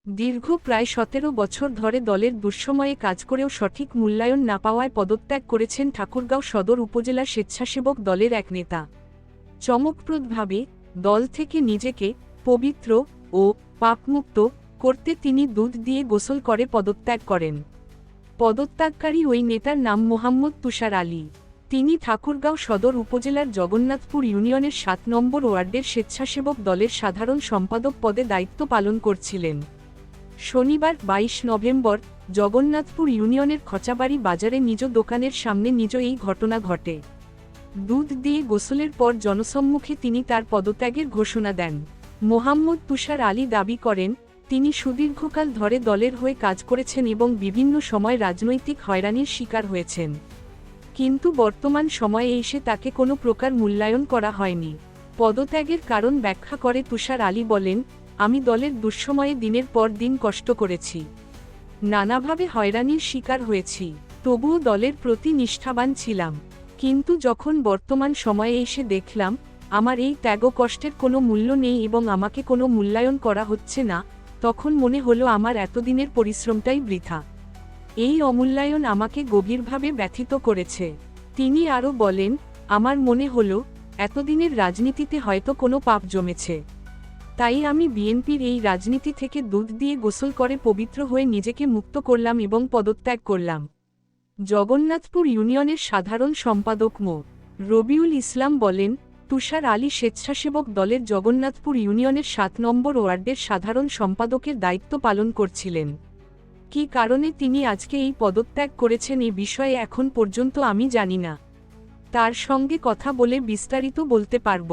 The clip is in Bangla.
দীর্ঘ প্রায় ১৭ বছর ধরে দলের দুঃসময়ে কাজ করেও সঠিক মূল্যায়ন না পাওয়ায় পদত্যাগ করেছেন ঠাকুরগাঁও সদর উপজেলা স্বেচ্ছাসেবক দলের এক নেতা। চমকপ্রদভাবে দল থেকে নিজেকে পবিত্র ও পাপমুক্ত করতে তিনি দুধ দিয়ে গোসল করে পদত্যাগ করেন। পদত্যাগকারী ওই নেতার নাম মোহাম্মদ তুষার আলী। তিনি ঠাকুরগাঁও সদর উপজেলার জগন্নাথপুর ইউনিয়নের ৭ নম্বর ওয়ার্ডের স্বেচ্ছাসেবক দলের সাধারণ সম্পাদক পদে দায়িত্ব পালন করছিলেন। শনিবার ২২ নভেম্বর জগন্নাথপুর ইউনিয়নের খচাবাড়ি বাজারে নিজ দোকানের সামনে এই ঘটনা ঘটে। দুধ দিয়ে গোসলের পর জনসম্মুখে তিনি তার পদত্যাগের ঘোষণা দেন। মোহাম্মদ তুষার আলী দাবি করেন, তিনি সুদীর্ঘকাল ধরে দলের হয়ে কাজ করেছেন এবং বিভিন্ন সময় রাজনৈতিক হয়রানির শিকার হয়েছেন। কিন্তু বর্তমান সময়ে এসে তাকে কোনো প্রকার মূল্যায়ন করা হয়নি। পদত্যাগের কারণ ব্যাখ্যা করে তুষার আলী বলেন, আমি দলের দুঃসময়ে দিনের পর দিন কষ্ট করেছি, নানাভাবে হয়রানির শিকার হয়েছি, তবুও দলের প্রতি নিষ্ঠাবান ছিলাম। কিন্তু যখন বর্তমান সময়ে এসে দেখলাম আমার এই ত্যাগ কষ্টের কোনো মূল্য নেই এবং আমাকে কোনো মূল্যায়ন করা হচ্ছে না, তখন মনে হলো আমার এতদিনের পরিশ্রমটাই বৃথা। এই অমূল্যায়ন আমাকে গভীরভাবে ব্যথিত করেছে। তিনি আরও বলেন, আমার মনে হলো এতদিনের রাজনীতিতে হয়তো কোনো পাপ জমেছে, তাই আমি বিএনপির এই রাজনীতি থেকে দুধ দিয়ে গোসল করে পবিত্র হয়ে নিজেকে মুক্ত করলাম এবং পদত্যাগ করলাম। জগন্নাথপুর ইউনিয়নের সাধারণ সম্পাদক মো. রবিউল ইসলাম বলেন, তুষার আলী স্বেচ্ছাসেবক দলের জগন্নাথপুর ইউনিয়নের ৭ নম্বর ওয়ার্ডের সাধারণ সম্পাদকের দায়িত্ব পালন করছিলেন। কী কারণে তিনি আজকে এই পদত্যাগ করেছেন এ বিষয়ে এখন পর্যন্ত আমি জানি না। তার সঙ্গে কথা বলে বিস্তারিত বলতে পারব।